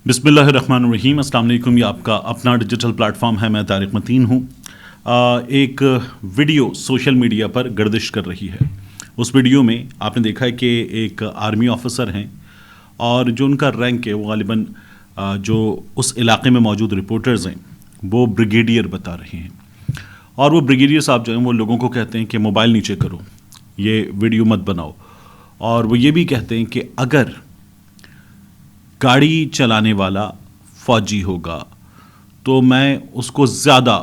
बिस्मिल्लाहिर्रहमानिर्रहीम। अस्सलाम वालेकुम। ये आपका अपना डिजिटल प्लेटफॉर्म है। मैं तारिक मतीन हूँ। एक वीडियो सोशल मीडिया पर गर्दिश कर रही है। उस वीडियो में आपने देखा है कि एक आर्मी ऑफिसर हैं और जो उनका रैंक है वो गालिबन जो उस इलाके में मौजूद रिपोर्टर्स हैं वो ब्रिगेडियर बता रहे हैं। और वो ब्रिगेडियर साहब जो हैं वो लोगों को कहते हैं कि मोबाइल नीचे करो, ये वीडियो मत बनाओ। और वो ये भी कहते हैं कि अगर गाड़ी चलाने वाला फ़ौजी होगा तो मैं उसको ज़्यादा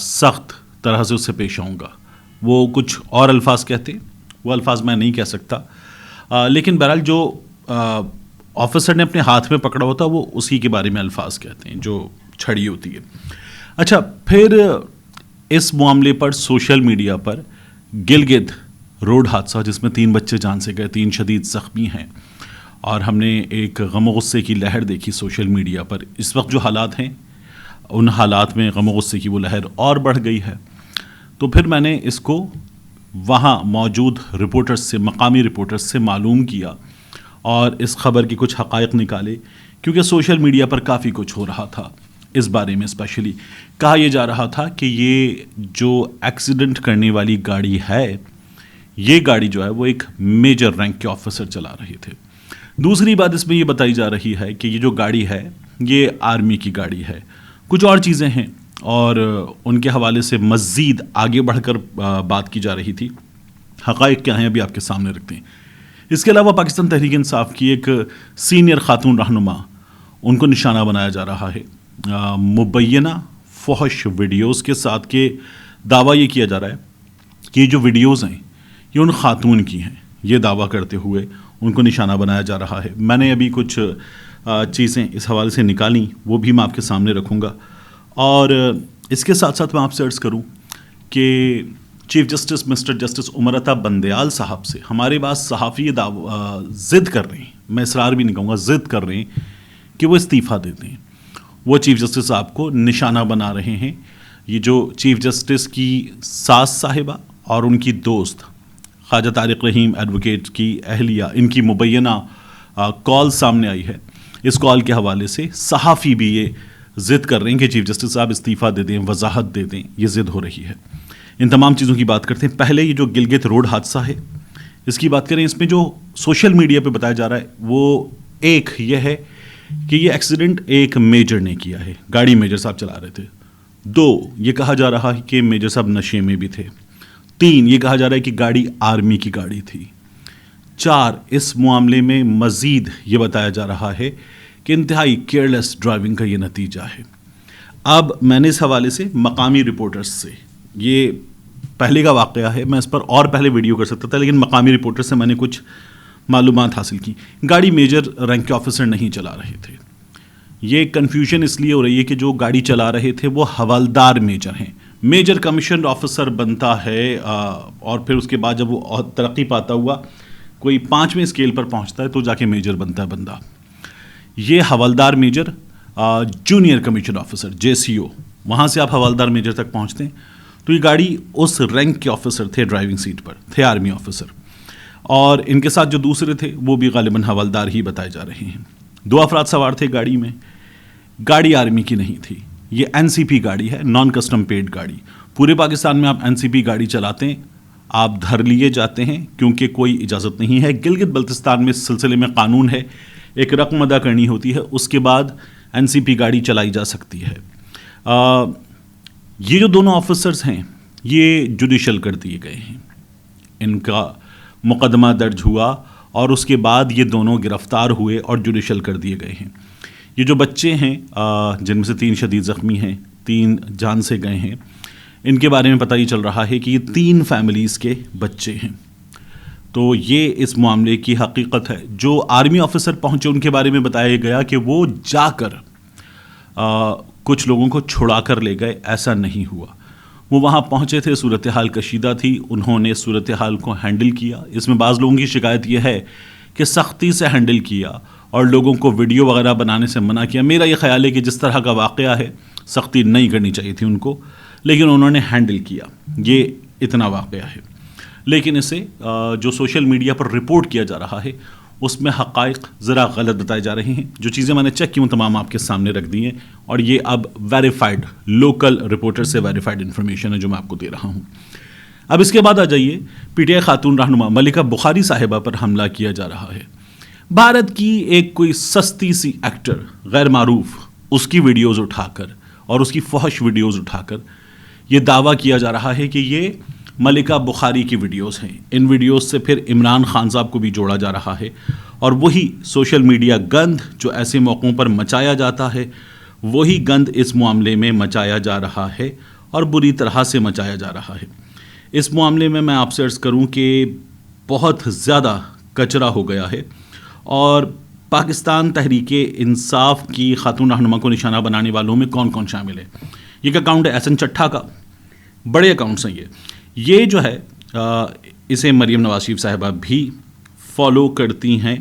सख्त तरह से उससे पेश आऊँगा। वो कुछ और अल्फाज कहते हैं, वो अल्फाज मैं नहीं कह सकता, लेकिन बहरहाल जो ऑफिसर ने अपने हाथ में पकड़ा होता वो उसी के बारे में अल्फाज कहते हैं, जो छड़ी होती है। अच्छा, फिर इस मामले पर सोशल मीडिया पर गिलगित रोड हादसा जिसमें 3 बच्चे जान से गए, 3 शदीद ज़ख्मी हैं, और हमने एक गम गुस्से की लहर देखी सोशल मीडिया पर। इस वक्त जो हालात हैं उन हालात में गम गुस्से की वो लहर और बढ़ गई है। तो फिर मैंने इसको वहाँ मौजूद रिपोर्टर्स से, मकामी रिपोर्टर्स से मालूम किया और इस ख़बर के कुछ हक़ाइक़ निकाले, क्योंकि सोशल मीडिया पर काफ़ी कुछ हो रहा था इस बारे में। स्पेशली कहा यह जा रहा था कि ये जो एक्सीडेंट करने वाली गाड़ी है, ये गाड़ी जो है वो एक मेजर रैंक के ऑफिसर चला रहे थे। दूसरी बात इसमें ये बताई जा रही है कि ये जो गाड़ी है ये आर्मी की गाड़ी है। कुछ और चीज़ें हैं और उनके हवाले से मज़ीद आगे बढ़कर बात की जा रही थी। हक़ाइक़ क्या हैं अभी आपके सामने रखते हैं। इसके अलावा पाकिस्तान तहरीक इंसाफ की एक सीनियर खातून रहनुमा, उनको निशाना बनाया जा रहा है मुबैना फहश वीडियोज़ के साथ। के दावा ये किया जा रहा है कि ये जो वीडियोज़ हैं ये उन खातून की हैं, ये दावा करते हुए उनको निशाना बनाया जा रहा है। मैंने अभी कुछ चीज़ें इस हवाले से निकाली, वो भी मैं आपके सामने रखूँगा। और इसके साथ साथ मैं आपसे अर्ज़ करूँ कि chief justice mister justice Umar Ata Bandial साहब से हमारे पास सहाफ़ी ज़िद कर रहे हैं, मैं इसरार भी नहीं कहूँगा, ज़िद कर रहे हैं कि वो इस्तीफ़ा दे दें। वो चीफ़ जस्टिस साहब को निशाना बना रहे हैं। ये जो चीफ़ जस्टिस की सास साहिबा और उनकी दोस्त ख्वाजा तारिक रहीम एडवोकेट की अहलिया, इनकी मुबैना कॉल सामने आई है। इस कॉल के हवाले से सहाफ़ी भी ये ज़िद कर रहे हैं कि चीफ़ जस्टिस साहब इस्तीफ़ा दे दें, वजाहत दे दें। ये ज़िद हो रही है। इन तमाम चीज़ों की बात करते हैं। पहले ये जो गिलगित रोड हादसा है इसकी बात करें। इसमें जो सोशल मीडिया पे बताया जा रहा है वो एक ये है कि ये एक्सीडेंट एक मेजर ने किया है, गाड़ी मेजर साहब चला रहे थे। 2, ये कहा जा रहा है कि मेजर साहब नशे में भी थे। 3, ये कहा जा रहा है कि गाड़ी आर्मी की गाड़ी थी। 4, इस मामले में मज़ीद ये बताया जा रहा है कि इंतहाई केयरलेस ड्राइविंग का ये नतीजा है। अब मैंने इस हवाले से मकामी रिपोर्टर्स से, ये पहले का वाक़या है, मैं इस पर और पहले वीडियो कर सकता था, लेकिन मकामी रिपोर्टर्स से मैंने कुछ मालूमात हासिल की। गाड़ी मेजर रैंक के ऑफिसर नहीं चला रहे थे। ये कन्फ्यूजन इसलिए हो रही है कि जो गाड़ी चला रहे थे वो हवलदार मेजर हैं। मेजर कमीशन ऑफिसर बनता है और फिर उसके बाद जब वो तरक्की पाता हुआ कोई 5वें स्केल पर पहुंचता है तो जाके मेजर बनता है बंदा। ये हवलदार major, junior commission officer JCO, वहाँ से आप हवलदार मेजर तक पहुँचते हैं। तो ये गाड़ी उस रैंक के ऑफिसर थे, ड्राइविंग सीट पर थे आर्मी ऑफिसर, और इनके साथ जो दूसरे थे वो भी गालिबन हवलदार ही बताए जा रहे हैं। 2 अफराद सवार थे गाड़ी में। गाड़ी आर्मी की नहीं थी, ये NCP गाड़ी है, नॉन कस्टम पेड गाड़ी। पूरे पाकिस्तान में आप NCP गाड़ी चलाते हैं आप धर लिए जाते हैं क्योंकि कोई इजाज़त नहीं है। गिलगित बल्तिस्तान में इस सिलसिले में कानून है, एक रकम अदा करनी होती है, उसके बाद NCP गाड़ी चलाई जा सकती है। ये जो दोनों ऑफिसर्स हैं ये जुडिशल कर दिए गए हैं, इनका मुकदमा दर्ज हुआ और उसके बाद ये दोनों गिरफ्तार हुए और जुडिशल कर दिए गए हैं। ये जो बच्चे हैं जिनमें से 3 शदीद ज़ख्मी हैं, 3 जान से गए हैं, इनके बारे में पता ही चल रहा है कि ये 3 फैमिलीज़ के बच्चे हैं। तो ये इस मामले की हकीकत है। जो आर्मी ऑफिसर पहुँचे उनके बारे में बताया गया कि वो जाकर कुछ लोगों को छुड़ा कर ले गए, ऐसा नहीं हुआ। वो वहाँ पहुँचे थे, सूरत हाल कशीदा थी, उन्होंने सूरत हाल को हैंडल किया। इसमें बाज़ लोगों की शिकायत ये है कि सख्ती से हैंडल किया और लोगों को वीडियो वगैरह बनाने से मना किया। मेरा ये ख्याल है कि जिस तरह का वाक़या है सख्ती नहीं करनी चाहिए थी उनको, लेकिन उन्होंने हैंडल किया। ये इतना वाक़या है। लेकिन इसे जो सोशल मीडिया पर रिपोर्ट किया जा रहा है اس میں حقائق ذرا غلط بتائے جا رہے ہیں. جو چیزیں میں نے چیک کی وہ تمام آپ کے سامنے رکھ دی ہیں, اور یہ اب ویریفائڈ لوکل رپورٹر سے ویریفائڈ انفارمیشن ہے جو میں آپ کو دے رہا ہوں. اب اس کے بعد آ جائیے, پی ٹی آئی خاتون رہنما ملکہ بخاری صاحبہ پر حملہ کیا جا رہا ہے. بھارت کی ایک کوئی سستی سی ایکٹر غیر معروف, اس کی ویڈیوز اٹھا کر اور اس کی فحش ویڈیوز اٹھا کر یہ دعویٰ کیا جا رہا ہے کہ یہ ملکہ بخاری کی ویڈیوز ہیں. ان ویڈیوز سے پھر عمران خان صاحب کو بھی جوڑا جا رہا ہے, اور وہی سوشل میڈیا گند جو ایسے موقعوں پر مچایا جاتا ہے, وہی گند اس معاملے میں مچایا جا رہا ہے اور بری طرح سے مچایا جا رہا ہے. اس معاملے میں آپ سے عرض کروں کہ بہت زیادہ کچرا ہو گیا ہے, اور پاکستان تحریک انصاف کی خاتون رہنما کو نشانہ بنانے والوں میں کون کون شامل ہے. یہ اکاؤنٹ ہے احسن چٹھا کا, بڑے اکاؤنٹس ہیں یہ جو ہے اسے مریم نواز شریف صاحبہ بھی فالو کرتی ہیں.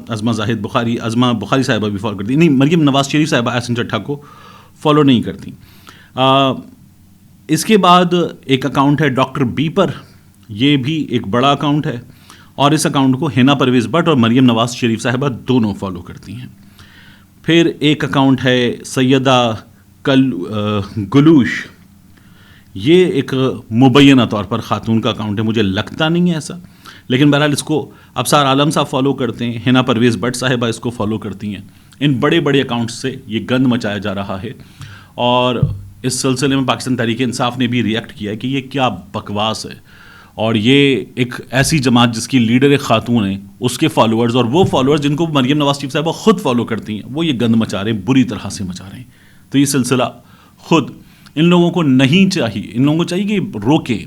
عظمہ بخاری صاحبہ بھی فالو کرتی ہیں, نہیں مریم نواز شریف صاحبہ احسن چٹھا کو فالو نہیں کرتی. اس کے بعد ایک اکاؤنٹ ہے ڈاکٹر بی پر, یہ بھی ایک بڑا اکاؤنٹ ہے, اور اس اکاؤنٹ کو ہینا پرویز بٹ اور مریم نواز شریف صاحبہ دونوں فالو کرتی ہیں. پھر ایک اکاؤنٹ ہے سیدہ گلوش, یہ ایک مبینہ طور پر خاتون کا اکاؤنٹ ہے, مجھے لگتا نہیں ہے ایسا, لیکن بہرحال اس کو ابصار عالم صاحب فالو کرتے ہیں, ہینا پرویز بٹ صاحبہ اس کو فالو کرتی ہیں. ان بڑے بڑے اکاؤنٹس سے یہ گند مچایا جا رہا ہے, اور اس سلسلے میں پاکستان تحریک انصاف نے بھی ریئیکٹ کیا ہے کہ یہ کیا بکواس ہے, اور یہ ایک ایسی جماعت جس کی لیڈر ایک خاتون ہے, اس کے فالوورز اور وہ فالوورز جن کو مریم نواز شریف صاحبہ خود فالو کرتی ہیں, وہ یہ گند مچا رہے ہیں, بری طرح سے مچا رہے ہیں. تو یہ سلسلہ خود ان لوگوں کو نہیں چاہیے, ان لوگوں کو چاہیے کہ روکیں,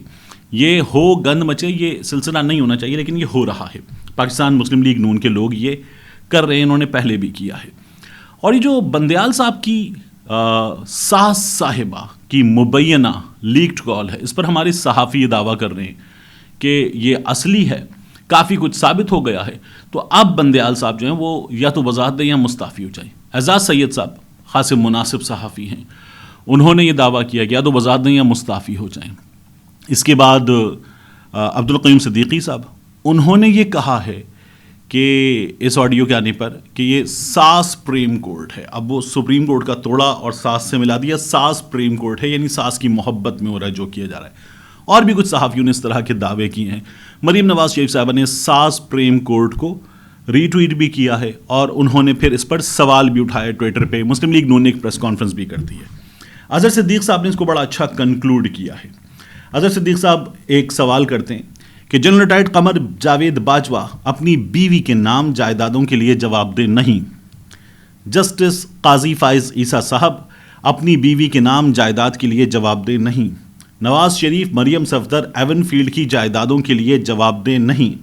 یہ ہو گند مچے, یہ سلسلہ نہیں ہونا چاہیے, لیکن یہ ہو رہا ہے. پاکستان مسلم لیگ نون کے لوگ یہ کر رہے ہیں, انہوں نے پہلے بھی کیا ہے. اور یہ جو بندیال صاحب کی ساس صاحبہ کی مبینہ لیکڈ کال ہے, اس پر ہمارے صحافی یہ دعویٰ کر رہے ہیں کہ یہ اصلی ہے, کافی کچھ ثابت ہو گیا ہے. تو اب بندیال صاحب جو ہیں وہ یا تو وضاحت دیں یا مستعفی ہو جائیں. اعزاز سید صاحب خاص مناسب صحافی ہیں, انہوں نے یہ دعویٰ کیا کہ یا تو وضاحت دیں یا مستعفی ہو جائیں. اس کے بعد عبد القیوم صدیقی صاحب, انہوں نے یہ کہا ہے کہ اس آڈیو کے آنے پر کہ یہ ساس پریم کورٹ ہے. اب وہ سپریم کورٹ کا توڑا اور ساس سے ملا دیا, ساس پریم کورٹ ہے, یعنی ساس کی محبت میں ہو رہا ہے جو کیا جا رہا ہے. اور بھی کچھ صحافیوں نے اس طرح کے دعوے کیے ہیں. مریم نواز شریف صاحبہ نے ساس پریم کورٹ کو ری ٹویٹ بھی کیا ہے, اور انہوں نے پھر اس پر سوال بھی اٹھایا ٹویٹر پہ. مسلم لیگ نون نے ایک پریس کانفرنس بھی کرتی ہے. اظہر صدیق صاحب نے اس کو بڑا اچھا کنکلوڈ کیا ہے. اظہر صدیق صاحب ایک سوال کرتے ہیں کہ جنرل ریٹائرڈ قمر جاوید باجوہ اپنی بیوی کے نام جائیدادوں کے لیے جواب دہ نہیں. جسٹس قاضی فائز عیسیٰ صاحب اپنی بیوی کے نام جائیداد کے لیے جواب دہ نہیں. نواز شریف مریم صفدر ایون فیلڈ کی جائیدادوں کے لیے جواب دہ نہیں,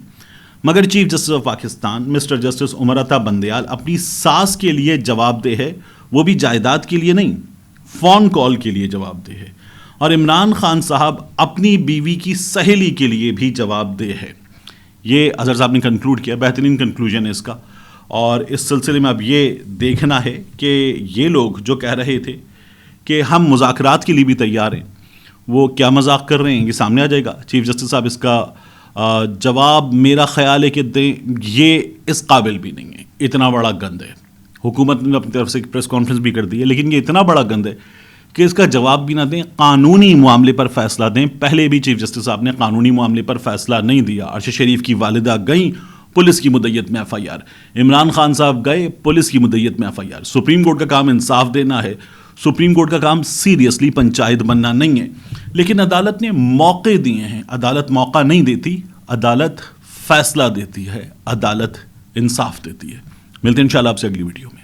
مگر chief justice of Pakistan mister justice Umar Ata Bandial اپنی ساس کے لیے جواب دہ ہے, وہ بھی جائیداد کے لیے نہیں, فون کال کے لیے جواب دہ ہے. اور عمران خان صاحب اپنی بیوی کی سہیلی کے لیے بھی جواب دہ ہے. یہ اظہر صاحب نے کنکلوڈ کیا, بہترین کنکلوژن ہے اس کا. اور اس سلسلے میں اب یہ دیکھنا ہے کہ یہ لوگ جو کہہ رہے تھے کہ ہم مذاکرات کے لیے بھی تیار ہیں, وہ کیا مذاق کر رہے ہیں, یہ سامنے آ جائے گا. چیف جسٹس صاحب اس کا جواب میرا خیال ہے کہ دیں, یہ اس قابل بھی نہیں ہے. اتنا بڑا گند ہے, حکومت نے اپنی طرف سے ایک پریس کانفرنس بھی کر دی ہے, لیکن یہ اتنا بڑا گند ہے کہ اس کا جواب بھی نہ دیں, قانونی معاملے پر فیصلہ دیں. پہلے بھی چیف جسٹس صاحب نے قانونی معاملے پر فیصلہ نہیں دیا. ارشد شریف کی والدہ گئیں, پولیس کی مدیت میں F I R. Imran Khan صاحب گئے, پولیس کی مدیت میں F I R. Supreme court کا کام انصاف دینا ہے, سپریم کورٹ کا کام سیریسلی پنچایت بننا نہیں ہے. لیکن عدالت نے موقع دیے ہیں, عدالت موقع نہیں دیتی, عدالت فیصلہ دیتی ہے, عدالت انصاف دیتی ہے. ملتے ہیں انشاءاللہ آپ سے اگلی ویڈیو میں.